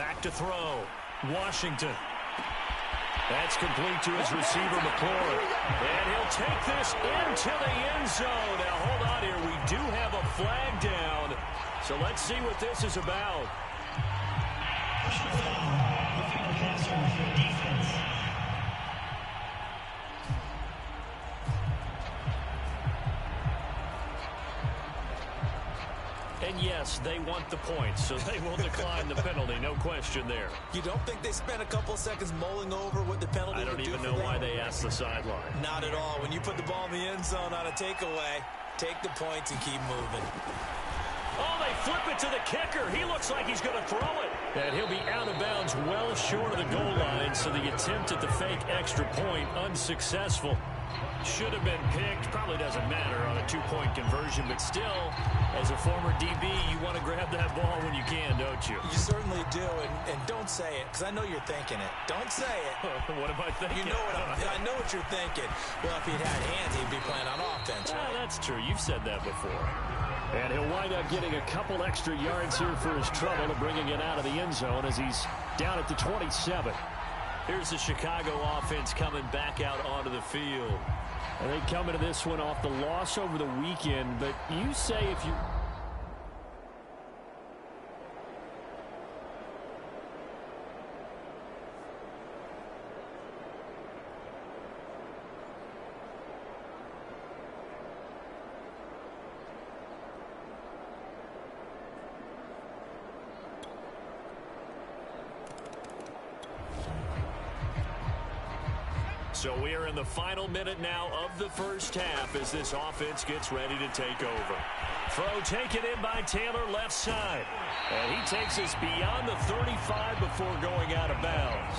Back to throw. Washington. That's complete to his receiver, McLaurin. And he'll take this into the end zone. Now, hold on here. We do have a flag down. So let's see what this is about. And yes, they want the points, so they will decline the penalty. No question there. You don't think they spent a couple seconds mulling over what the penalty would do? I don't even know why they asked the sideline. Not at all. When you put the ball in the end zone on a takeaway, take the points and keep moving. Oh, they flip it to the kicker. He looks like he's going to throw it. And he'll be out of bounds well short of the goal line, so the attempt at the fake extra point unsuccessful. Should have been picked. Probably doesn't matter on a two-point conversion, but still, as a former DB, you want to grab that ball when you can, don't you? You certainly do, and don't say it, because I know you're thinking it. Don't say it. What am I thinking? You know I know what you're thinking. Well, if he'd had hands, he'd be playing on offense. Right? That's true. You've said that before. And he'll wind up getting a couple extra yards here for his trouble and bringing it out of the end zone as he's down at the 27. Here's the Chicago offense coming back out onto the field. And they come into this one off the loss over the weekend, but you say if you... So we are in the final minute now of the first half as this offense gets ready to take over. Throw taken in by Taylor left side. And he takes us beyond the 35 before going out of bounds.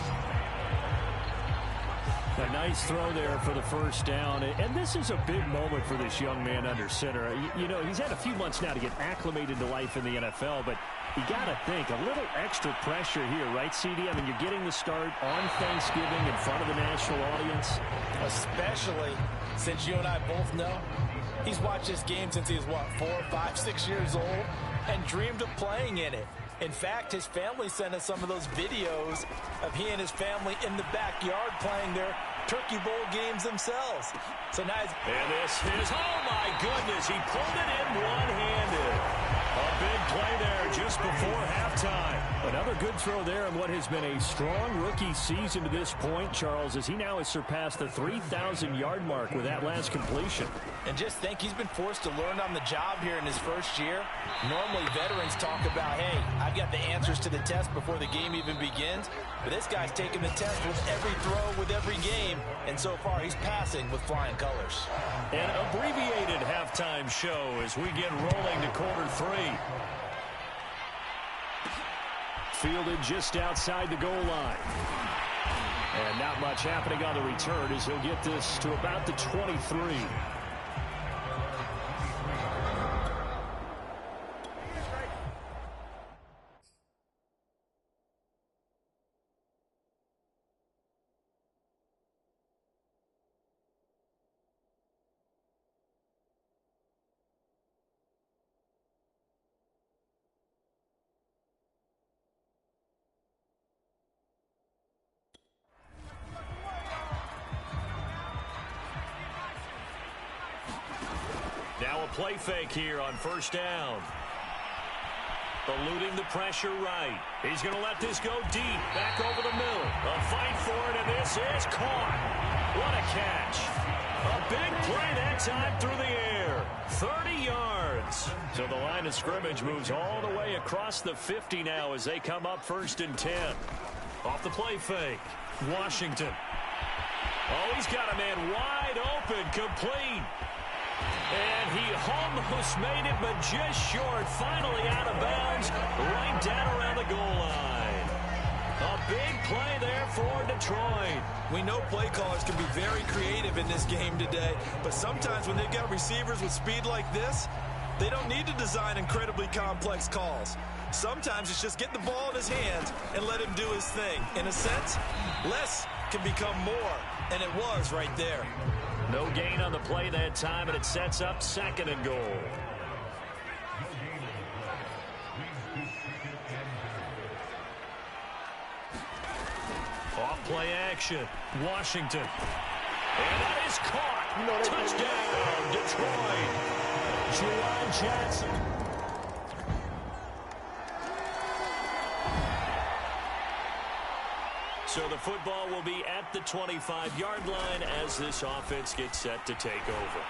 A nice throw there for the first down. And this is a big moment for this young man under center. You know, he's had a few months now to get acclimated to life in the NFL, but you got to think, a little extra pressure here, right, CD? I mean, you're getting the start on Thanksgiving in front of the national audience. Especially since you and I both know he's watched this game since he was, what, 4, 5, 6 years old and dreamed of playing in it. In fact, his family sent us some of those videos of he and his family in the backyard playing their Turkey Bowl games themselves. So now and this is, oh my goodness, he pulled it in one-handed. A big play there just before halftime. Another good throw there in what has been a strong rookie season to this point, Charles, as he now has surpassed the 3,000-yard mark with that last completion. And just think, he's been forced to learn on the job here in his first year. Normally, veterans talk about, hey, I've got the answers to the test before the game even begins. But this guy's taking the test with every throw, with every game. And so far, he's passing with flying colors. An abbreviated halftime show as we get rolling to quarter 3. Fielded just outside the goal line. And not much happening on the return as he'll get this to about the 23. Now a play fake here on first down. Eluding the pressure right. He's going to let this go deep. Back over the middle. A fight for it, and this is caught. What a catch. A big play that time through the air. 30 yards. So the line of scrimmage moves all the way across the 50 now as they come up 1st and 10. Off the play fake. Washington. Oh, he's got a man wide open. Complete. And he almost made it, but just short. Finally out of bounds, right down around the goal line. A big play there for Detroit. We know play callers can be very creative in this game today, but sometimes when they've got receivers with speed like this, they don't need to design incredibly complex calls. Sometimes it's just get the ball in his hands and let him do his thing. In a sense, less can become more, and it was right there. No gain on the play that time, and it sets up 2nd and goal. Play action. Washington. And that is caught. Touchdown, Detroit. Juwan Johnson. So the football will be at the 25-yard line as this offense gets set to take over.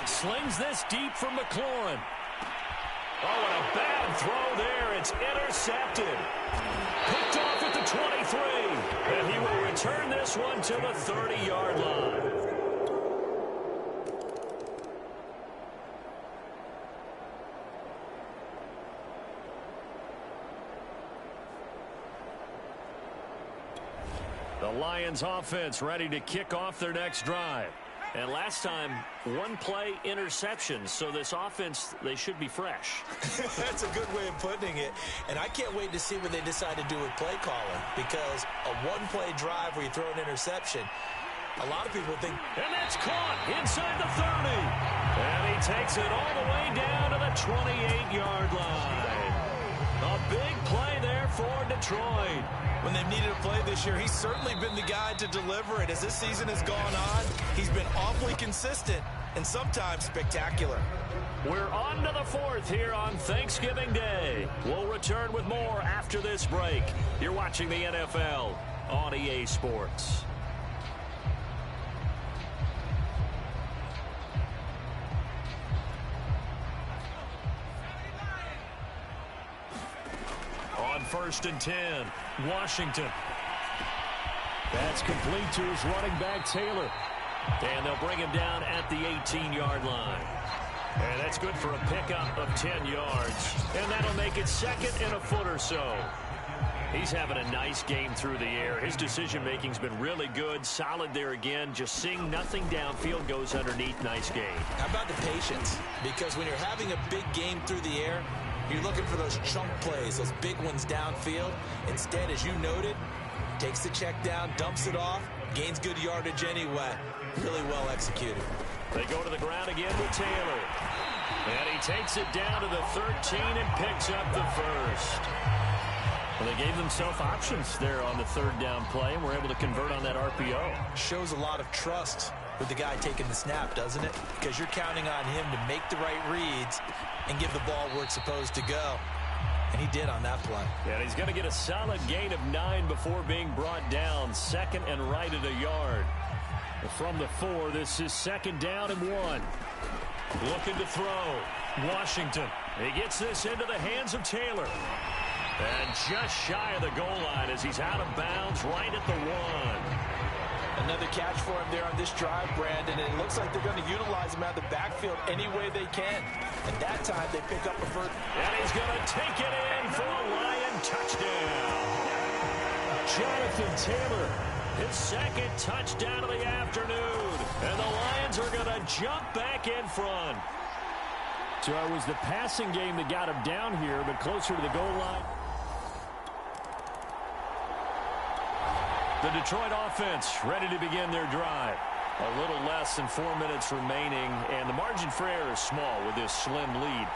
Slings this deep from McLaurin. Oh, and a bad throw there. It's intercepted. Picked off at the 23. And he will return this one to the 30-yard line. The Lions offense ready to kick off their next drive. And last time, one play interception. So this offense, they should be fresh. That's a good way of putting it. And I can't wait to see what they decide to do with play calling. Because a one-play drive where you throw an interception, a lot of people think... And that's caught inside the 30. And he takes it all the way down to the 28-yard line. A big play there for Detroit. When they've needed a play this year, he's certainly been the guy to deliver it. As this season has gone on, he's been awfully consistent and sometimes spectacular. We're on to the fourth here on Thanksgiving Day. We'll return with more after this break. You're watching the NFL on EA Sports. On 1st and 10, Washington. That's complete to his running back, Taylor. And they'll bring him down at the 18-yard line. And that's good for a pickup of 10 yards. And that'll make it second and a foot or so. He's having a nice game through the air. His decision-making's been really good. Solid there again. Just seeing nothing downfield, goes underneath. Nice game. How about the patience? Because when you're having a big game through the air, you're looking for those chunk plays, those big ones downfield. Instead, as you noted, takes the check down, dumps it off, gains good yardage anyway. Really well executed. They go to the ground again with Taylor. And he takes it down to the 13 and picks up the first. Well, they gave themselves options there on the third down play, and were able to convert on that RPO. Shows a lot of trust with the guy taking the snap, doesn't it? Because you're counting on him to make the right reads and give the ball where it's supposed to go. And he did on that play. Yeah, and he's going to get a solid gain of 9 before being brought down. Second and right at a yard. From the 4, this is second down and 1. Looking to throw. Washington. He gets this into the hands of Taylor. And just shy of the goal line as he's out of bounds right at the 1. Another catch for him there on this drive, Brandon, and it looks like they're going to utilize him out of the backfield any way they can. At that time, they pick up a first. And he's going to take it in for a Lion touchdown. Jonathan Taylor, his second touchdown of the afternoon. And the Lions are going to jump back in front. So it was the passing game that got him down here, but closer to the goal line. The Detroit offense ready to begin their drive. A little less than 4 minutes remaining, and the margin for error is small with this slim lead.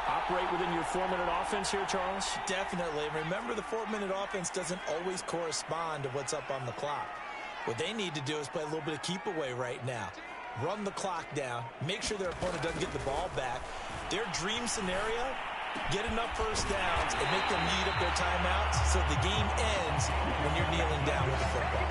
Operate within your 4-minute offense here, Charles? Definitely. Remember, the 4-minute offense doesn't always correspond to what's up on the clock. What they need to do is play a little bit of keep away right now. Run the clock down. Make sure their opponent doesn't get the ball back. Their dream scenario, get enough first downs and make them eat up their timeouts so the game ends when you're kneeling down with the football.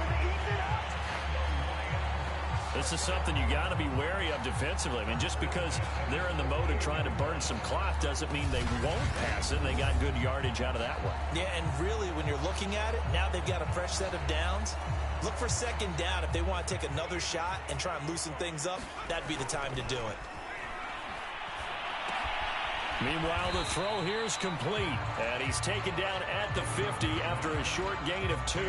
This is something you got to be wary of defensively. I mean, just because they're in the mode of trying to burn some clock doesn't mean they won't pass it. They got good yardage out of that one. Yeah, and really, when you're looking at it, now they've got a fresh set of downs. Look for second down. If they want to take another shot and try and loosen things up, that'd be the time to do it. Meanwhile, the throw here is complete. And he's taken down at the 50 after a short gain of 2.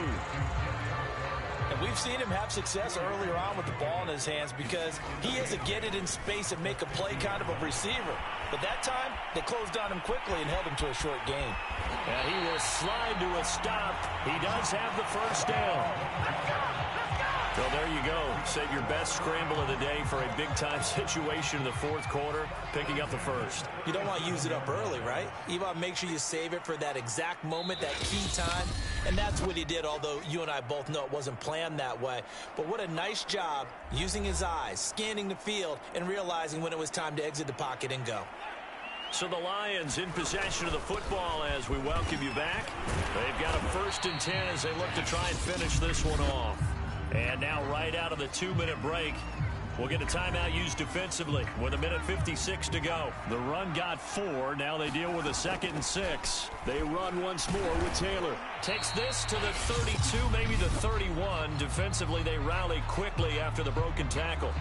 And we've seen him have success earlier on with the ball in his hands because he has to get it in space and make a play kind of a receiver. But that time, they closed on him quickly and held him to a short gain. And he will slide to a stop. He does have the first down. Well, there you go. Save your best scramble of the day for a big-time situation in the fourth quarter, picking up the first. You don't want to use it up early, right? You want to make sure you save it for that exact moment, that key time. And that's what he did, although you and I both know it wasn't planned that way. But what a nice job using his eyes, scanning the field, and realizing when it was time to exit the pocket and go. So the Lions in possession of the football as we welcome you back. They've got a 1st and 10 as they look to try and finish this one off. And now right out of the 2-minute break, we'll get a timeout used defensively with 1:56 to go. The run got 4. Now they deal with a 2nd and 6. They run once more with Taylor. Takes this to the 32, maybe the 31. Defensively, they rally quickly after the broken tackle.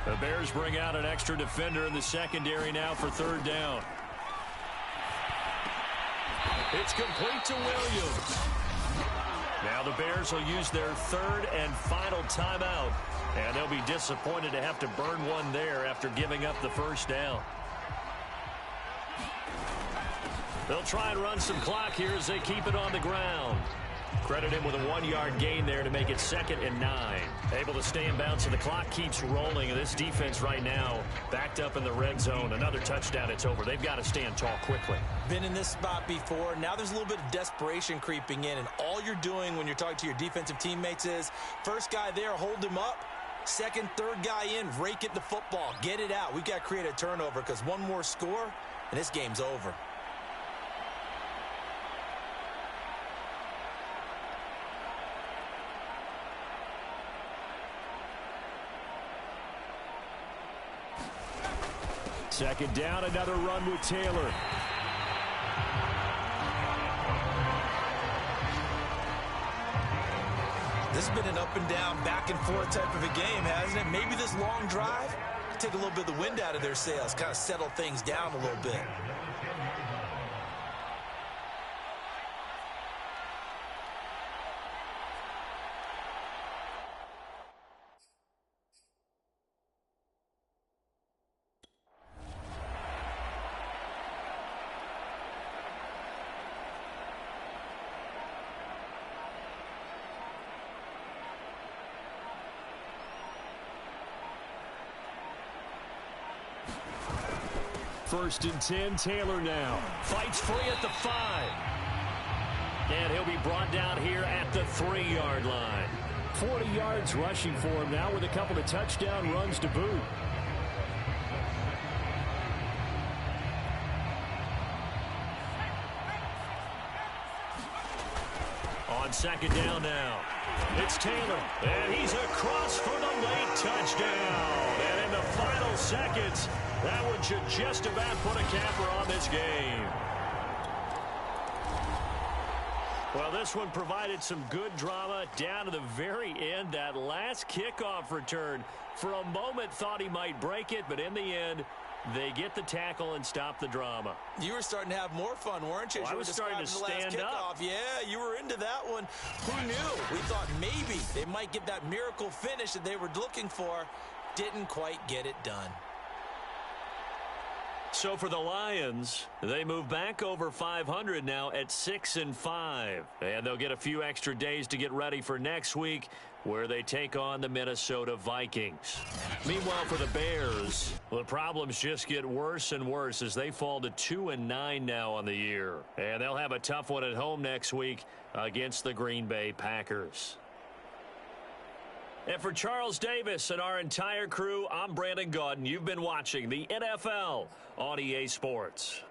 The Bears bring out an extra defender in the secondary now for 3rd down. It's complete to Williams. Now the Bears will use their 3rd and final timeout. And they'll be disappointed to have to burn one there after giving up the 1st down. They'll try and run some clock here as they keep it on the ground. Credit him with a 1-yard gain there to make it 2nd and 9. Able to stay in bounds, so the clock keeps rolling. And this defense right now backed up in the red zone. Another touchdown, it's over. They've got to stand tall quickly. Been in this spot before. Now there's a little bit of desperation creeping in. And all you're doing when you're talking to your defensive teammates is, first guy there, hold him up. 2nd, 3rd guy in, rake at the football. Get it out. We've got to create a turnover because one more score, and this game's over. Second down, another run with Taylor. This has been an up and down, back and forth type of a game, hasn't it? Maybe this long drive take a little bit of the wind out of their sails, kind of settle things down a little bit. First and 10, Taylor now. Fights free at the 5. And he'll be brought down here at the 3-yard line. 40 yards rushing for him now with a couple of touchdown runs to boot. On 2nd down now. It's Taylor, and he's across for the late touchdown. And in the final seconds, that one should just about put a capper on this game. Well, this one provided some good drama down to the very end. That last kickoff return, for a moment thought he might break it, but in the end, they get the tackle and stop the drama. You were starting to have more fun, weren't you? Well, I was starting to stand up. Yeah, you were into that one. Who knew? We thought maybe they might get that miracle finish that they were looking for. Didn't quite get it done. So for the Lions, they move back over 500 now at 6-5. And they'll get a few extra days to get ready for next week, where they take on the Minnesota Vikings. Meanwhile, for the Bears, the problems just get worse and worse as they fall to 2-9 now on the year. And they'll have a tough one at home next week against the Green Bay Packers. And for Charles Davis and our entire crew, I'm Brandon Gaudin. You've been watching the NFL on EA Sports.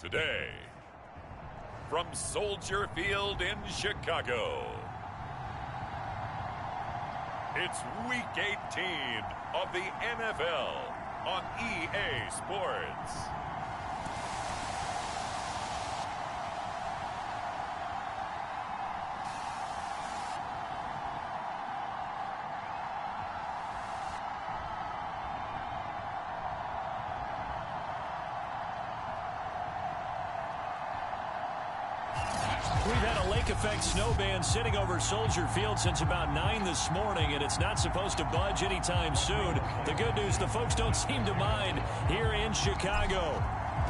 today. From Soldier Field in Chicago, it's Week 18 of the NFL on EA Sports. We've had a lake effect snow band sitting over Soldier Field since about 9 this morning, and it's not supposed to budge anytime soon. The good news, the folks don't seem to mind here in Chicago.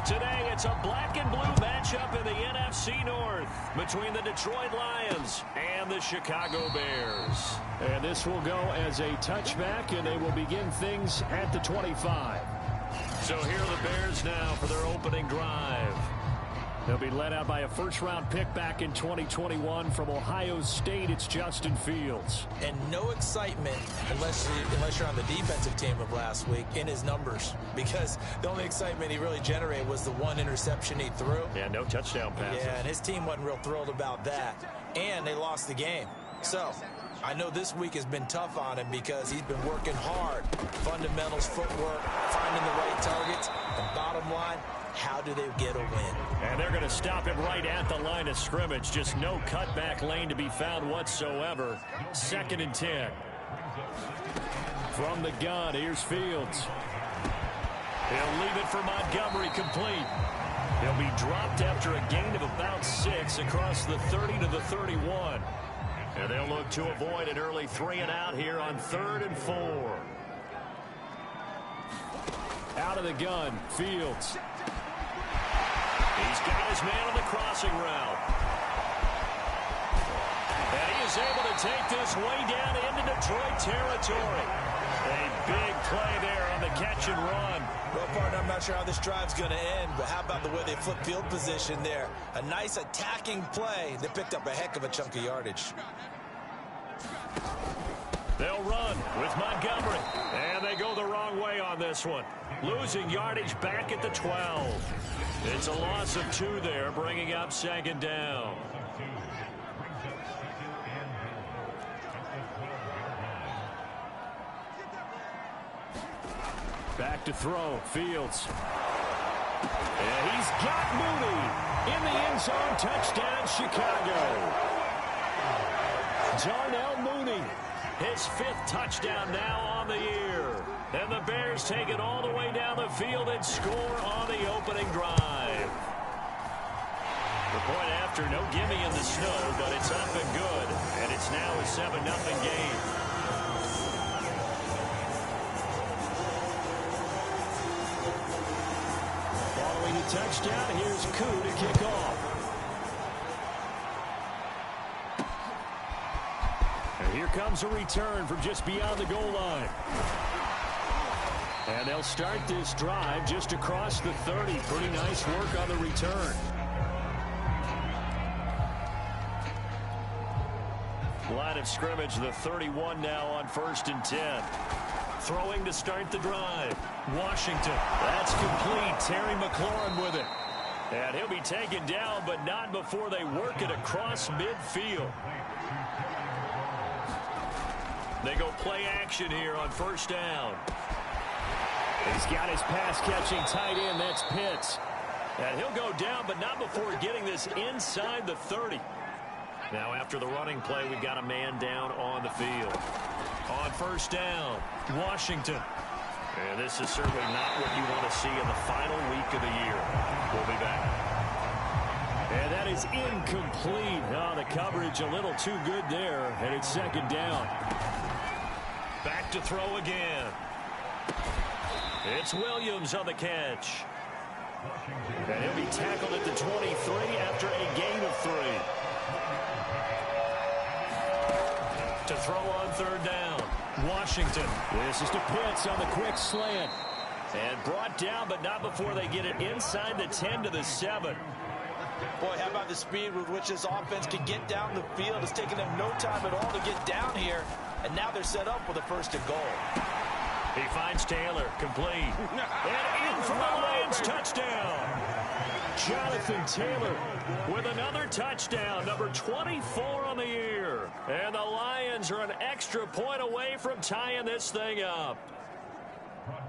Today, it's a black and blue matchup in the NFC North between the Detroit Lions and the Chicago Bears. And this will go as a touchback, and they will begin things at the 25. So here are the Bears now for their opening drive. They'll be led out by a first-round pick back in 2021 from Ohio State. It's Justin Fields. And no excitement unless you're on the defensive team of last week in his numbers, because the only excitement he really generated was the one interception he threw. Yeah, no touchdown passes. Yeah, and his team wasn't real thrilled about that. And they lost the game. So I know this week has been tough on him because he's been working hard. Fundamentals, footwork, finding the right targets. The bottom line, how do they get a win? And they're going to stop him right at the line of scrimmage. Just no cutback lane to be found whatsoever. 2nd and 10. From the gun, here's Fields. He'll leave it for Montgomery, complete. He'll be dropped after a gain of about 6 across the 30 to the 31. And they'll look to avoid an early 3 and out here on 3rd and 4. Out of the gun, Fields. He's got his man on the crossing route. And he is able to take this way down into Detroit territory. A big play there on the catch and run. Well, partner, I'm not sure how this drive's going to end, but how about the way they flip field position there? A nice attacking play. They picked up a heck of a chunk of yardage. They'll run with Montgomery. And they go the wrong way on this one. Losing yardage back at the 12. It's a loss of 2 there, bringing up 2nd down. Back to throw, Fields. And he's got Mooney in the end zone. Touchdown, Chicago. Darnell Mooney, his 5th touchdown now on the year. And the Bears take it all the way down the field and score on the opening drive. The point after, no gimme in the snow, but it's up and good. And it's now a 7-0 game. Following the touchdown, here's Koo to kick off. And here comes a return from just beyond the goal line. And they'll start this drive just across the 30. Pretty nice work on the return. Line of scrimmage, the 31 now on 1st and 10. Throwing to start the drive. Washington. That's complete. Terry McLaurin with it. And he'll be taken down, but not before they work it across midfield. They go play action here on 1st down. He's got his pass-catching tight end. That's Pitts. And he'll go down, but not before getting this inside the 30. Now, after the running play, we've got a man down on the field. On 1st down, Washington. And this is certainly not what you want to see in the final week of the year. We'll be back. And that is incomplete. Oh, the coverage a little too good there, and it's 2nd down. Back to throw again. It's Williams on the catch. And he'll be tackled at the 23 after a gain of 3. To throw on 3rd down. Washington. This is to Pitts on the quick slant. And brought down, but not before they get it inside the 10 to the 7. Boy, how about the speed with which this offense can get down the field? It's taken them no time at all to get down here. And now they're set up with a 1st and goal. He finds Taylor, complete. And in for the Lions touchdown. Jonathan Taylor with another touchdown, number 24 on the year. And the Lions are an extra point away from tying this thing up.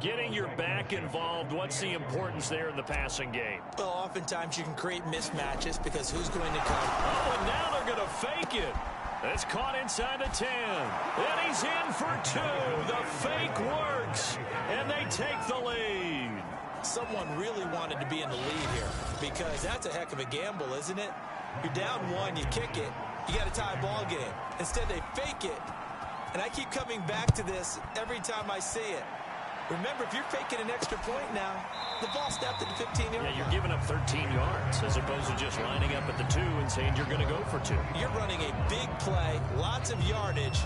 Getting your back involved, what's the importance there in the passing game? Well, oftentimes you can create mismatches because who's going to come? Oh, and now they're going to fake it. It's caught inside the 10. And he's in for 2. The fake works. And they take the lead. Someone really wanted to be in the lead here because that's a heck of a gamble, isn't it? You're down 1, you kick it, you got a tie ball game. Instead, they fake it. And I keep coming back to this every time I see it. Remember, if you're faking an extra point now, the ball snapped at the 15-yard line. Yeah, you're giving up 13 yards as opposed to just lining up at the 2 and saying you're going to go for 2. You're running a big play, lots of yardage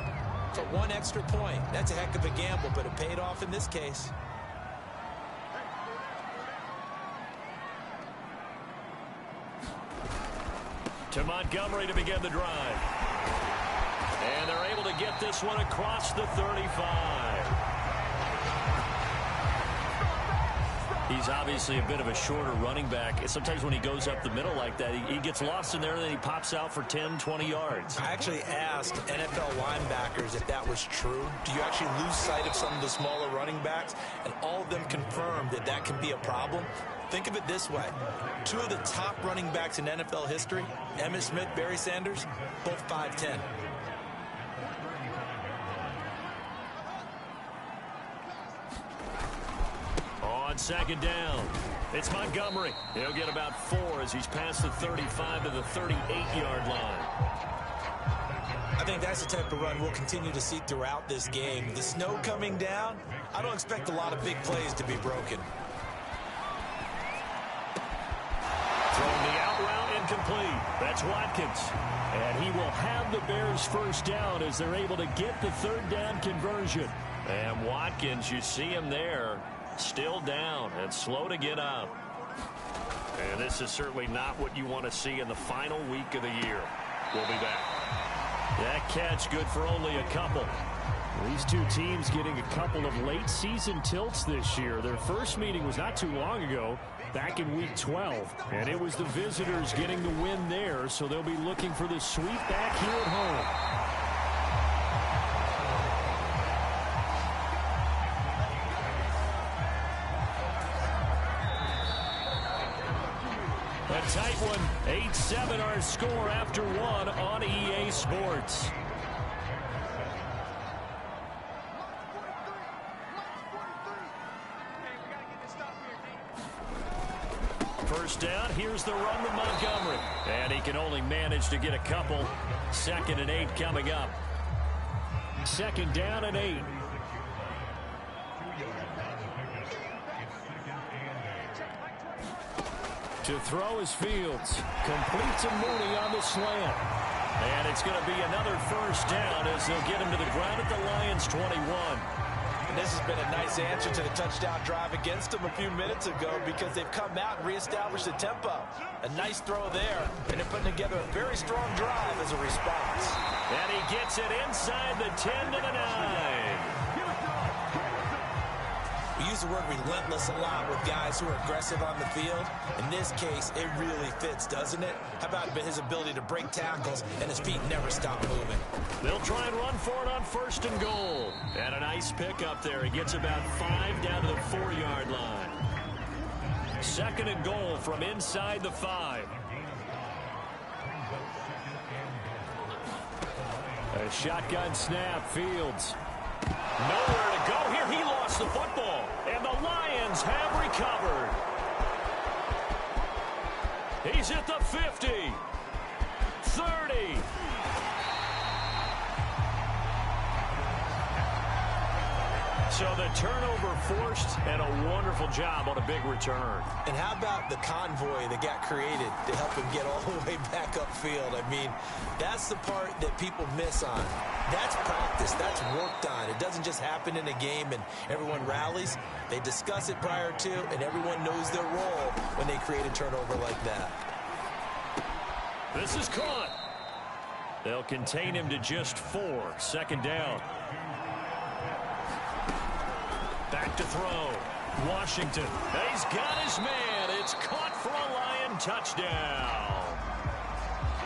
for 1 extra point. That's a heck of a gamble, but it paid off in this case. To Montgomery to begin the drive. And they're able to get this one across the 35. He's obviously a bit of a shorter running back. Sometimes when he goes up the middle like that, he gets lost in there, and then he pops out for 10, 20 yards. I actually asked NFL linebackers if that was true. Do you actually lose sight of some of the smaller running backs? And all of them confirmed that that can be a problem. Think of it this way. 2 of the top running backs in NFL history, Emmitt Smith, Barry Sanders, both 5'10". On second down, it's Montgomery. He'll get about 4 as he's past the 35 to the 38-yard line. I think that's the type of run we'll continue to see throughout this game. The snow coming down, I don't expect a lot of big plays to be broken. Throwing the out route incomplete. That's Watkins. And he will have the Bears first down as they're able to get the 3rd down conversion. And Watkins, you see him there, still down and slow to get up. And this is certainly not what you want to see in the final week of the year. We'll be back. That catch good for only a couple. These two teams getting a couple of late season tilts this year. Their first meeting was not too long ago, back in week 12. And it was the visitors getting the win there, so they'll be looking for the sweep back here at home. A tight one, 8-7 our score after 1 on EA Sports. First down, here's the run with Montgomery. And he can only manage to get a couple. 2nd and 8 coming up. 2nd down and 8. To throw is Fields. Complete to Mooney on the slant. And it's going to be another first down as they'll get him to the ground at the Lions 21. And this has been a nice answer to the touchdown drive against them a few minutes ago because they've come out and reestablished the tempo. A nice throw there, and they're putting together a very strong drive as a response. And he gets it inside the 10 to the 9. We use the word relentless a lot with guys who are aggressive on the field. In this case, it really fits, doesn't it? How about his ability to break tackles and his feet never stop moving? They'll try and run for it on 1st and goal. And a nice pick up there. He gets about 5 down to the 4-yard line. 2nd and goal from inside the 5. A shotgun snap, Fields. Nowhere to go here. He lost the football. And the Lions have recovered. He's at the 50. 30. So the turnover forced and a wonderful job on a big return. And how about the convoy that got created to help him get all the way back upfield? I mean, that's the part that people miss on. That's practice. That's worked on. It doesn't just happen in a game and everyone rallies. They discuss it prior to, and everyone knows their role when they create a turnover like that. This is caught. They'll contain him to just 4. 2nd down. Back to throw. Washington. He's got his man. It's caught for a touchdown.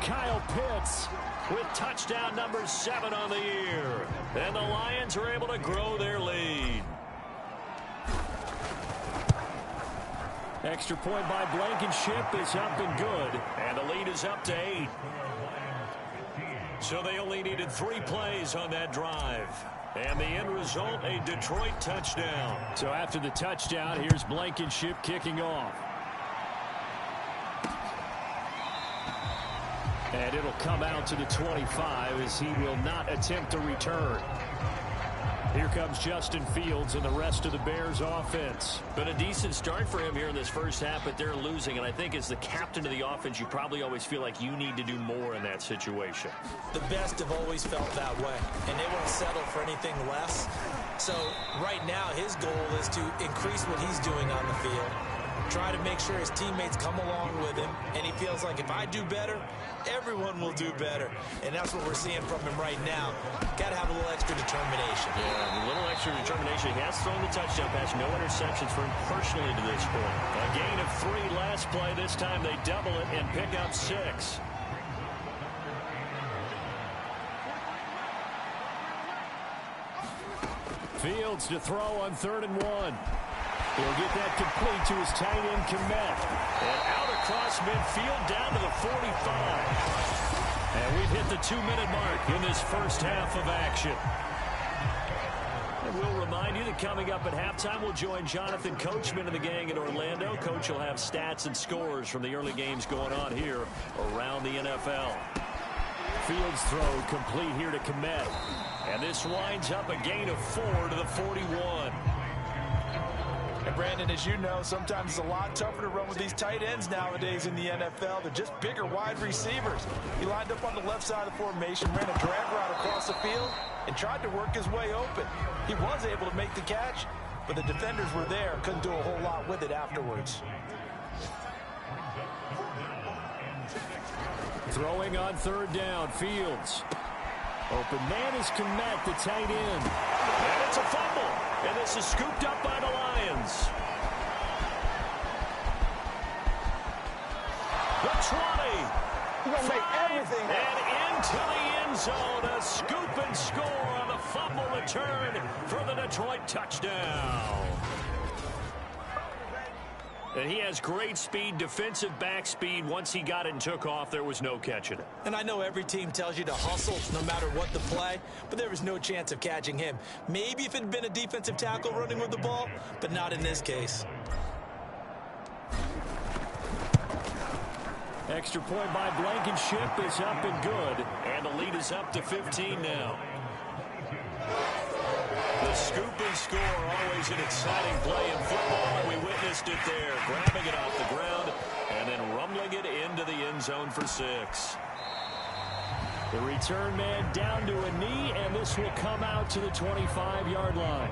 Kyle Pitts with touchdown number 7 on the year. And the Lions are able to grow their lead. Extra point by Blankenship is up and good. And the lead is up to 8. So they only needed 3 plays on that drive. And the end result, a Detroit touchdown. So after the touchdown, here's Blankenship kicking off. And it'll come out to the 25 as he will not attempt to return. Here comes Justin Fields and the rest of the Bears offense. Been a decent start for him here in this first half, but they're losing. And I think as the captain of the offense, you probably always feel like you need to do more in that situation. The best have always felt that way, and they won't settle for anything less. So right now, his goal is to increase what he's doing on the field, try to make sure his teammates come along with him, and he feels like if I do better, everyone will do better. And that's what we're seeing from him right now. Got to have a little extra determination. Yeah, a little extra determination. He has thrown the touchdown pass. No interceptions for him personally to this point. A gain of 3 last play. This time they double it and pick up 6. Fields to throw on 3rd and 1. He'll get that complete to his tight end, Kmet. And out across midfield down to the 45. And we've hit the 2-minute mark in this first half of action. And we'll remind you that coming up at halftime, we'll join Jonathan Coachman and the gang in Orlando. Coach will have stats and scores from the early games going on here around the NFL. Fields throw complete here to Kmet. And this winds up a gain of 4 to the 41. And Brandon, as you know, sometimes it's a lot tougher to run with these tight ends nowadays in the NFL. They're just bigger wide receivers. He lined up on the left side of the formation, ran a drag route across the field, and tried to work his way open. He was able to make the catch, but the defenders were there, couldn't do a whole lot with it afterwards. Throwing on 3rd down, Fields. Open man is Kmet, the tight end. And it's a fumble. And this is scooped up by the Lions. The 20. He's going to make everything happen. And into the end zone. A scoop and score on the fumble return for the Detroit touchdown. And he has great speed, defensive back speed. Once he got it and took off, there was no catching it. And I know every team tells you to hustle no matter what the play, but there was no chance of catching him. Maybe if it had been a defensive tackle running with the ball, but not in this case. Extra point by Blankenship is up and good. And the lead is up to 15 now. The scoop and score, always an exciting play in football, and we witnessed it there, grabbing it off the ground and then rumbling it into the end zone for 6. The return man down to a knee, and this will come out to the 25-yard line.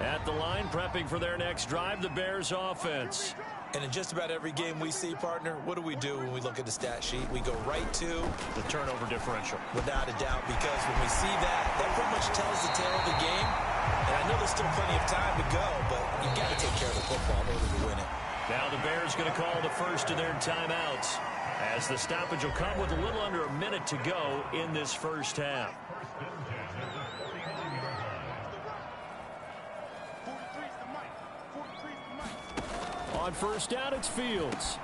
At the line, prepping for their next drive, the Bears offense. And in just about every game we see, partner, what do we do when we look at the stat sheet? We go right to the turnover differential. Without a doubt, because when we see that pretty much tells the tale of the game. And I know there's still plenty of time to go, but you've got to take care of the football in order to win it. Now the Bears going to call the first of their timeouts, as the stoppage will come with a little under a minute to go in this first half. On first down, it's Fields.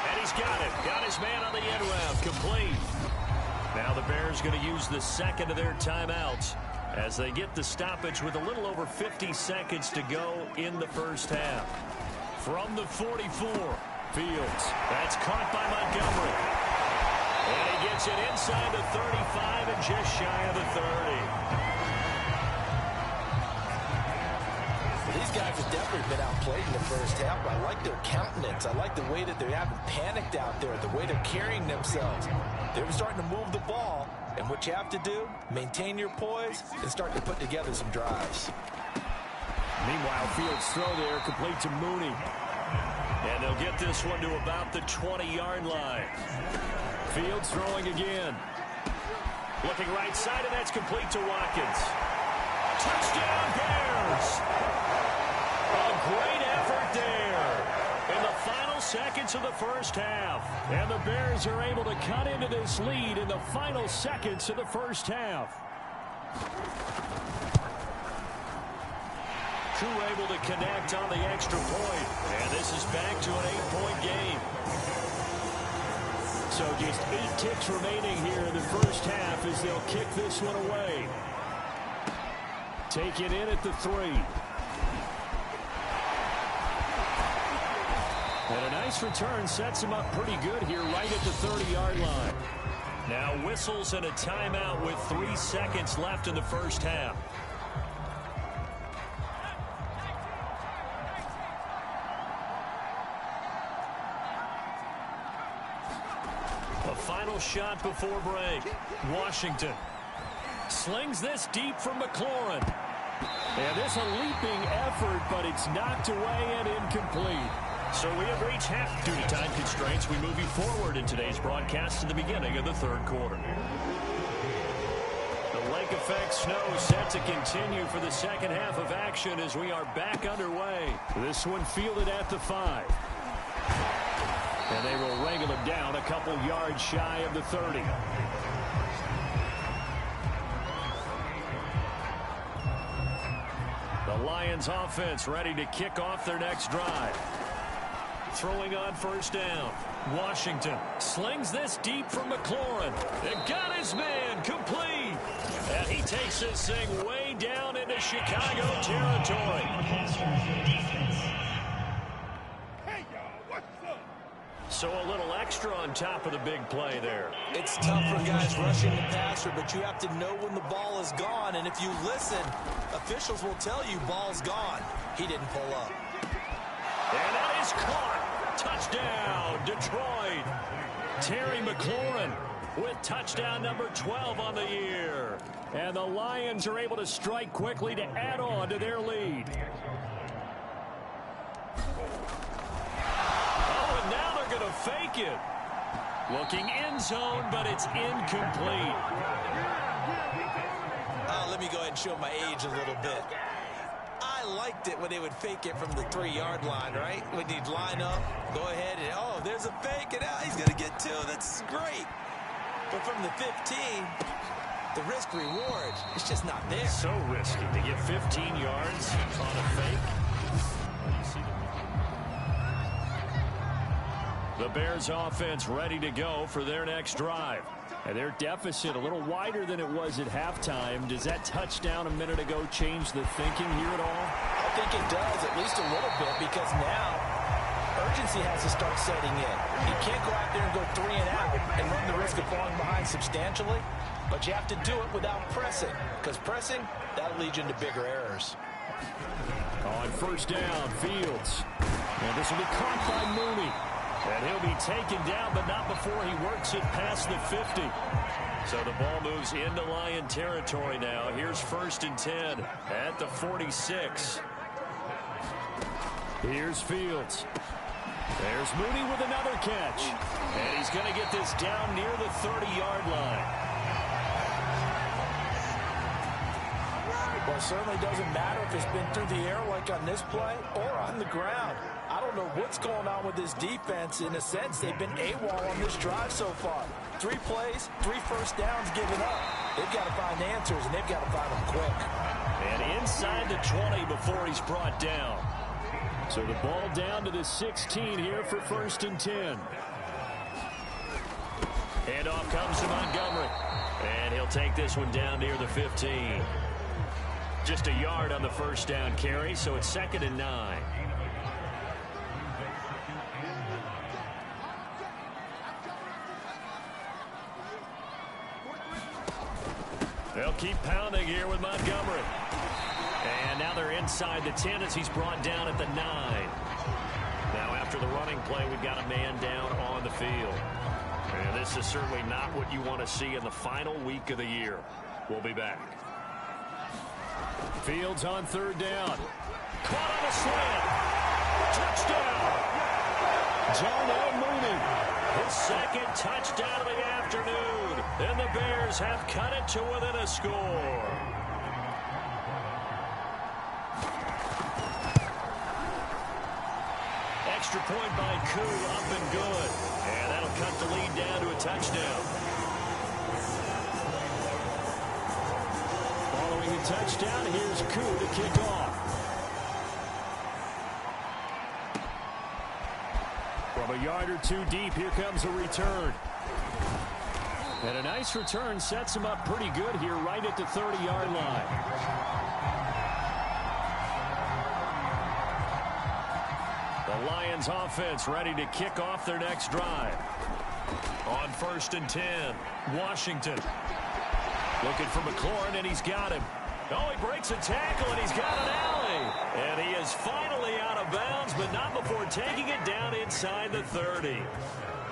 And he's got it. Got his man on the end route. Complete. Now the Bears going to use the second of their timeouts as they get the stoppage with a little over 50 seconds to go in the first half. From the 44, Fields. That's caught by Montgomery. And he gets it inside the 35 and just shy of the 30. These guys have definitely been outplayed in the first half. I like their countenance. I like the way that they haven't panicked out there, the way they're carrying themselves. They're starting to move the ball, and what you have to do, maintain your poise and start to put together some drives. Meanwhile, Fields' throw there complete to Mooney. And they'll get this one to about the 20-yard line. Fields throwing again. Looking right side, and that's complete to Watkins. Touchdown, Bears! A great effort there. in the final seconds of the first half. And the Bears are able to cut into this lead in the final seconds of the first half. Koo able to connect on the extra point. And this is back to an 8-point game. So just 8 ticks remaining here in the first half as they'll kick this one away. Take it in at the 3. And a nice return sets him up pretty good here right at the 30-yard line. Now whistles and a timeout with 3 seconds left in the first half. A final shot before break. Washington slings this deep from McLaurin. And this a leaping effort, but it's knocked away and incomplete. So we have reached half. Due to time constraints, we move you forward in today's broadcast to the beginning of the third quarter. The lake effect snow set to continue for the second half of action as we are back underway. This one fielded at the 5. And they will wrangle him down a couple yards shy of the 30. The Lions offense ready to kick off their next drive. Throwing on first down. Washington slings this deep from McLaurin. And got his man complete. And he takes this thing way down into Chicago territory. So a little extra on top of the big play there. It's tough for guys rushing the passer, but you have to know when the ball is gone. And if you listen, officials will tell you ball's gone. He didn't pull up. And that is caught. Touchdown, Detroit. Terry McLaurin with touchdown number 12 on the year. And the Lions are able to strike quickly to add on to their lead. Oh, and now they're going to fake it. Looking end zone, but it's incomplete. Let me go ahead and show my age a little bit. I liked it when they would fake it from the 3-yard line, right? When you'd line up, go ahead, and oh, there's a fake, and he's going to get 2. That's great. But from the 15, the risk-reward, it's just not there. So risky to get 15 yards on a fake. The Bears offense ready to go for their next drive. And their deficit a little wider than it was at halftime. Does that touchdown a minute ago change the thinking here at all? I think it does, at least a little bit, because now urgency has to start setting in. You can't go out there and go 3 and out and run the risk of falling behind substantially, but you have to do it without pressing, because pressing, that'll lead you into bigger errors. On first down, Fields. And this will be caught by Mooney. And he'll be taken down, but not before he works it past the 50. So the ball moves into Lion territory now. Here's 1st and 10 at the 46. Here's Fields. There's Mooney with another catch. And he's going to get this down near the 30-yard line. Well, it certainly doesn't matter if it's been through the air like on this play or on the ground. I don't know what's going on with this defense. In a sense, they've been AWOL on this drive so far. 3 plays, 3 first downs given up. They've got to find answers, and they've got to find them quick. And inside the 20 before he's brought down. So the ball down to the 16 here for 1st and 10. Handoff comes to Montgomery. And he'll take this one down near the 15. Just a yard on the first down carry, so it's 2nd and 9. They'll keep pounding here with Montgomery. And now they're inside the 10 as he's brought down at the 9. Now after the running play, we've got a man down on the field. And this is certainly not what you want to see in the final week of the year. We'll be back. Fields on 3rd down. Caught on a slant. Touchdown. Darnell Mooney. His 2nd touchdown of the afternoon. And the Bears have cut it to within a score. extra point by Koo, up and good. And that'll cut the lead down to a touchdown. Following a touchdown, here's Koo to kick off. From a yard or two deep, here comes a return. And a nice return sets him up pretty good here right at the 30-yard line. The Lions offense ready to kick off their next drive. On 1st and 10, Washington. Looking for McLaurin, and he's got him. Oh, he breaks a tackle, and he's got an alley. And he is finally out of bounds, but not before taking it down inside the 30.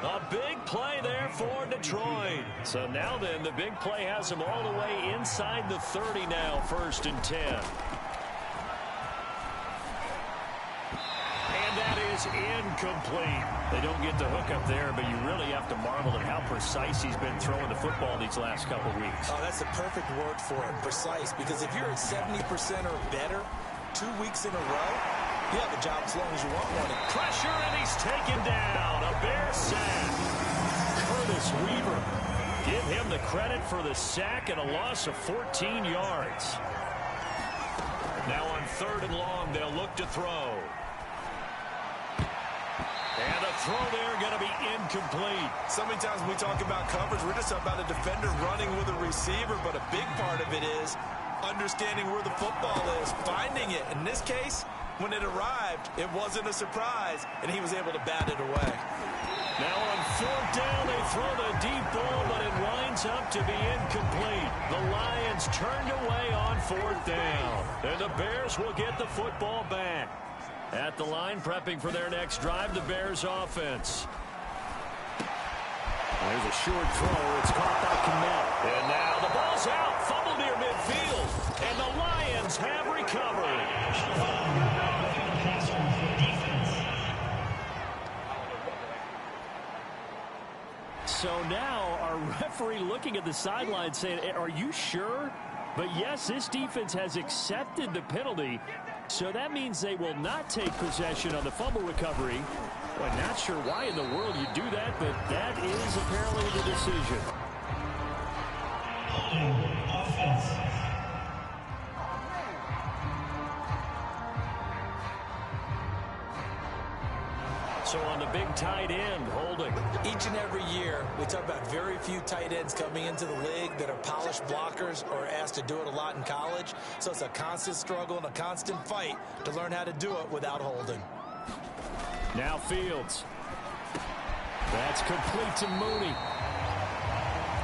A big play there for Detroit. So now then, the big play has him all the way inside the 30 now, 1st and 10. And that is incomplete. They don't get the hook up there, but you really have to marvel at how precise he's been throwing the football these last couple weeks. Oh, that's the perfect word for it, precise, because if you're at 70% or better 2 weeks in a row, you have a job as long as you want one. Pressure, and he's taken down. A Bear sack. Curtis Weaver. Give him the credit for the sack and a loss of 14 yards. Now on 3rd and long, they'll look to throw. And the throw there going to be incomplete. So many times when we talk about coverage, we're just about a defender running with a receiver, but a big part of it is understanding where the football is, finding it. In this case, when it arrived, it wasn't a surprise, and he was able to bat it away. Now on 4th down, they throw the deep ball, but it winds up to be incomplete. The Lions turned away on 4th down, and the Bears will get the football back. At the line, prepping for their next drive, the Bears offense. There's a short throw. It's caught by Kmet. And now the ball's out. Fumble near midfield. And the Lions have recovered. So now our referee looking at the sideline saying, are you sure? But yes, this defense has accepted the penalty. So that means they will not take possession on the fumble recovery. Well, not sure why in the world you do that, but that is apparently the decision. So on the big tight end, holding. Each and every year, we talk about very few tight ends coming into the league that are polished blockers or asked to do it a lot in college. So it's a constant struggle and a constant fight to learn how to do it without holding. Now Fields. That's complete to Mooney.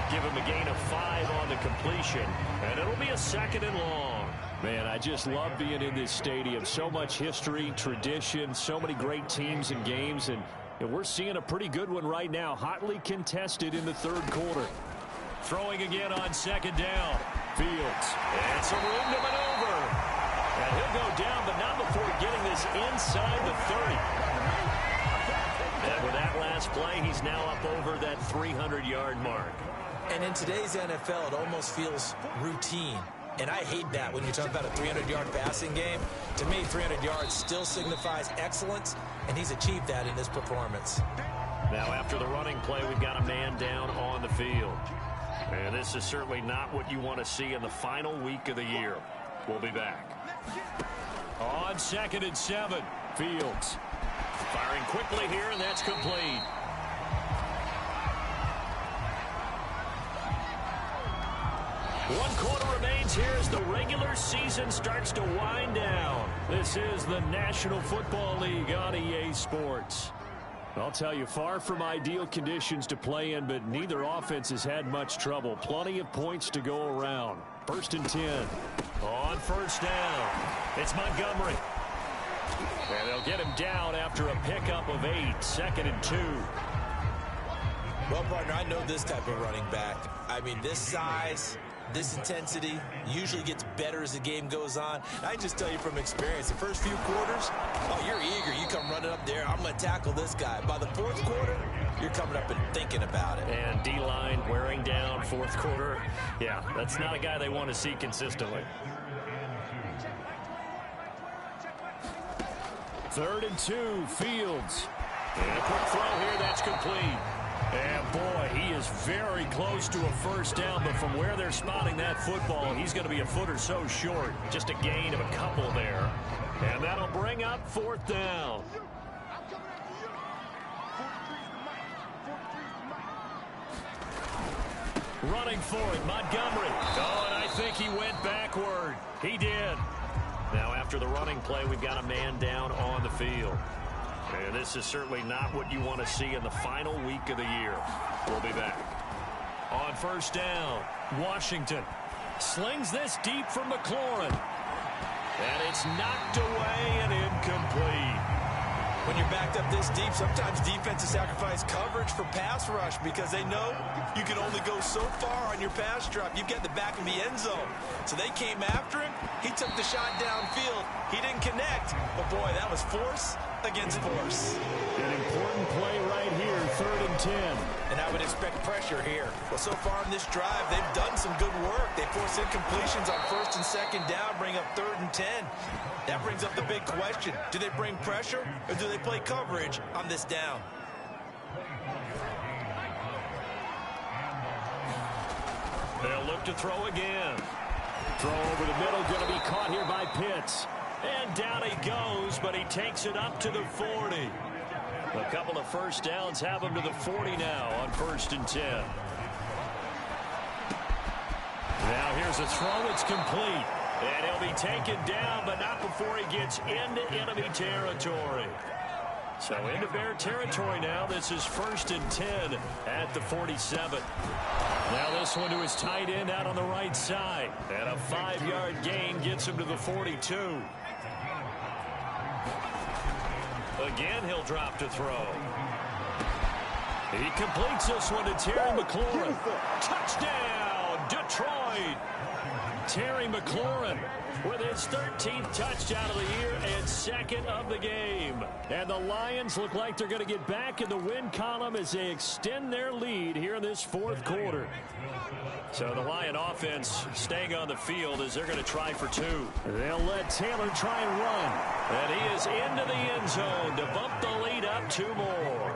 Give him a gain of 5 on the completion. And it'll be a 2nd and long. Man, I just love being in this stadium. So much history, tradition, so many great teams and games. And we're seeing a pretty good one right now. Hotly contested in the 3rd quarter. Throwing again on 2nd down. Fields. And some room to maneuver. And he'll go down, but not before getting this inside the 30. And with that last play, he's now up over that 300-yard mark. And in today's NFL, it almost feels routine. And I hate that when you talk about a 300-yard passing game. To me, 300 yards still signifies excellence, and he's achieved that in this performance. Now after the running play, we've got a man down on the field. And this is certainly not what you want to see in the final week of the year. We'll be back. On 2nd and 7, Fields. Firing quickly here, and that's complete. One quarter remains here as the regular season starts to wind down. This is the National Football League on EA Sports. I'll tell you, far from ideal conditions to play in, but neither offense has had much trouble. Plenty of points to go around. 1st and 10. On 1st down, it's Montgomery. And they'll get him down after a pickup of 8. 2nd and 2. Well, partner, I know this type of running back. I mean, this size, this intensity usually gets better as the game goes on. I just tell you from experience, the first few quarters, oh, you're eager. You come running up there, I'm going to tackle this guy. By the 4th quarter, you're coming up and thinking about it. And D-line wearing down 4th quarter. Yeah, that's not a guy they want to see consistently. 3rd and 2, Fields. And a quick throw here, that's complete. And boy, he is very close to a first down, but from where they're spotting that football, he's going to be a foot or so short. Just a gain of a couple there. And that'll bring up 4th down. Running for it, Montgomery. Oh, and I think he went backward. He did. Now after the running play, we've got a man down on the field. And this is certainly not what you want to see in the final week of the year. We'll be back. On 1st down, Washington slings this deep from McLaurin. And it's knocked away and incomplete. When you're backed up this deep, sometimes defenses sacrifice coverage for pass rush because they know you can only go so far on your pass drop. You've got the back of the end zone. So they came after him. He took the shot downfield. He didn't connect. But, boy, that was force against force. An important play right here, 3rd and 10. And I would expect pressure here. Well, so far in this drive, they've done some good work. They force incompletions on 1st and 2nd down, bring up 3rd and 10. That brings up the big question. Do they bring pressure or do they play coverage on this down? They'll look to throw again. Throw over the middle, going to be caught here by Pitts. And down he goes, but he takes it up to the 40. A couple of first downs have him to the 40 now on 1st and 10. Now here's a throw. It's complete. And he'll be taken down, but not before he gets into enemy territory. So into Bear territory now. This is 1st and 10 at the 47. Now this one to his tight end out on the right side. And a 5-yard gain gets him to the 42. Again, he'll drop to throw. He completes this one to Terry McLaurin. Touchdown, Detroit. Terry McLaurin with his 13th touchdown of the year and 2nd of the game. And the Lions look like they're going to get back in the win column as they extend their lead here in this 4th quarter. So the Lion offense staying on the field as they're going to try for 2. They'll let Taylor try and run. And he is into the end zone to bump the lead up 2 more.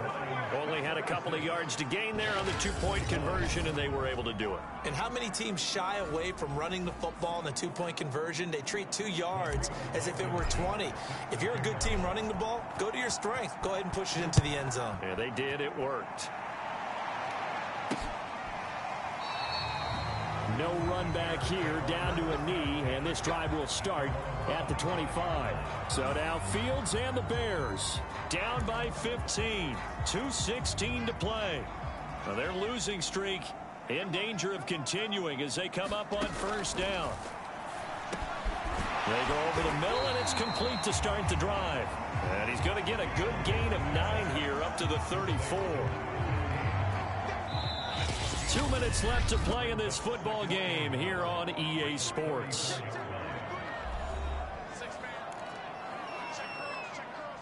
Only had a couple of yards to gain there on the 2-point conversion, and they were able to do it. And how many teams shy away from running the football in the 2-point conversion? They treat 2 yards as if it were 20. If you're a good team running the ball, go to your strength. Go ahead and push it into the end zone. Yeah, they did. It worked. No run back here, down to a knee, and this drive will start at the 25. So now Fields and the Bears down by 15, 2:16 to play. Now their losing streak in danger of continuing as they come up on 1st down. They go over the middle, and it's complete to start the drive. And he's going to get a good gain of 9 here up to the 34. 2 minutes left to play in this football game here on EA Sports.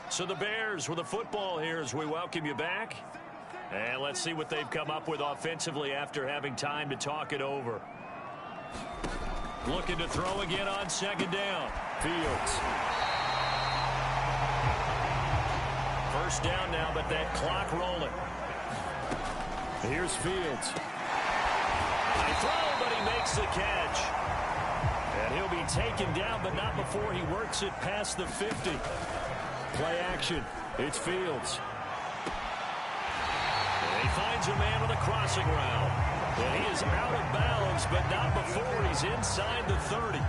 So the Bears with the football here as we welcome you back. And let's see what they've come up with offensively after having time to talk it over. Looking to throw again on 2nd down. Fields. 1st down now, but that clock rolling. Here's Fields. High throw, but he makes the catch. And he'll be taken down, but not before he works it past the 50. Play action. It's Fields. And he finds a man on the crossing route. And he is out of bounds, but not before he's inside the 30.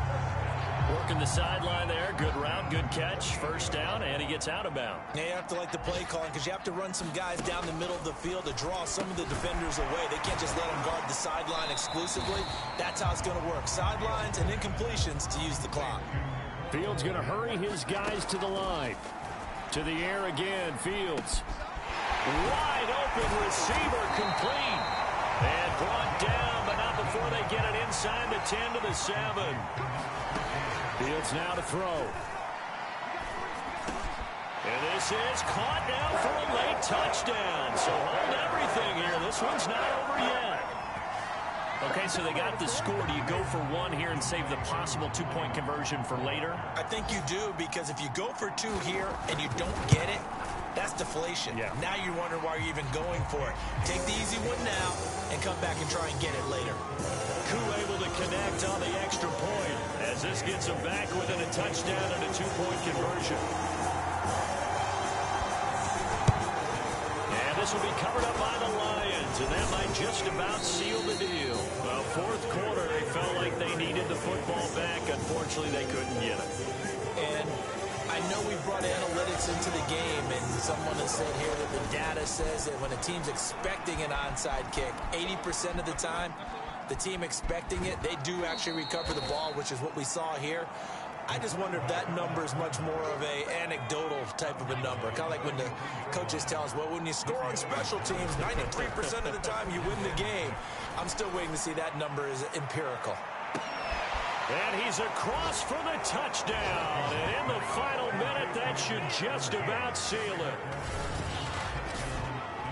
Working the sideline there. Good route, good catch. 1st down, and he gets out of bounds. Yeah, you have to like the play calling because you have to run some guys down the middle of the field to draw some of the defenders away. They can't just let them guard the sideline exclusively. That's how it's going to work. Sidelines and incompletions to use the clock. Fields going to hurry his guys to the line. To the air again, Fields. Wide open receiver, complete. And brought down, but not before they get it inside the 10 to the 7. Fields now to throw. And this is caught now for a late touchdown. So hold everything here. This one's not over yet. Okay, so they got the score. Do you go for one here and save the possible two-point conversion for later? I think you do, because if you go for two here and you don't get it, that's deflation. Yeah. Now you wonder why you're even going for it. Take the easy one now and come back and try and get it later. Koo able to connect on the extra point as this gets him back within a touchdown and a two-point conversion. And this will be covered up by the Lions, and that might just about seal the deal. Well, fourth quarter, they felt like they needed the football back. Unfortunately, they couldn't get it. And I know we brought analytics into the game, and someone has said here that the data says that when a team's expecting an onside kick, 80% of the time, the team expecting it, they do actually recover the ball, which is what we saw here. I just wonder if that number is much more of a anecdotal type of a number. Kind of like when the coaches tell us, well, when you score on special teams, 93% of the time you win the game. I'm still waiting to see that number is empirical. And he's across for the touchdown. And in the final minute, that should just about seal it.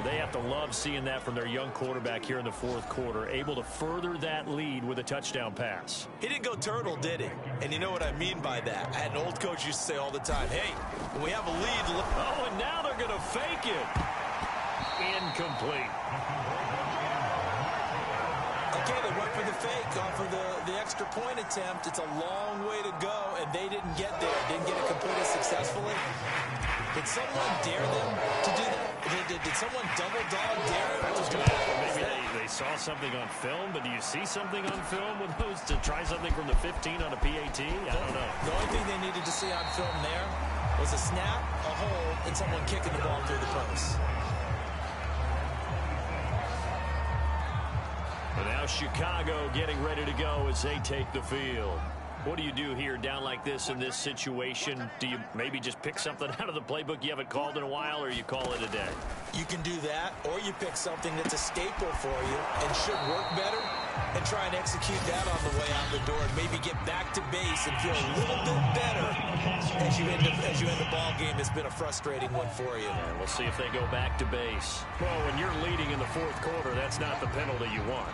They have to love seeing that from their young quarterback here in the fourth quarter, able to further that lead with a touchdown pass. He didn't go turtle, did he? And you know what I mean by that. I had an old coach used to say all the time, hey, when we have a lead... Oh, and now they're going to fake it. Incomplete. Okay, they went for the fake off of the extra point attempt. It's a long way to go, and they didn't get there. Didn't get it completed successfully. Did someone dare them to do that? Did someone double dog dare them? Maybe they saw something on film, but do you see something on film with those to try something from the 15 on a PAT? I don't know. The only thing they needed to see on film there was a snap, a hole, and someone kicking the ball through the post. And now Chicago getting ready to go as they take the field. What do you do here down like this in this situation? Do you maybe just pick something out of the playbook you haven't called in a while, or you call it a day? You can do that, or you pick something that's a staple for you and should work better and try and execute that on the way out the door and maybe get back to base and feel a little bit better as you end the ball game. It's been a frustrating one for you. And we'll see if they go back to base. Well, when you're leading in the fourth quarter, that's not the penalty you want.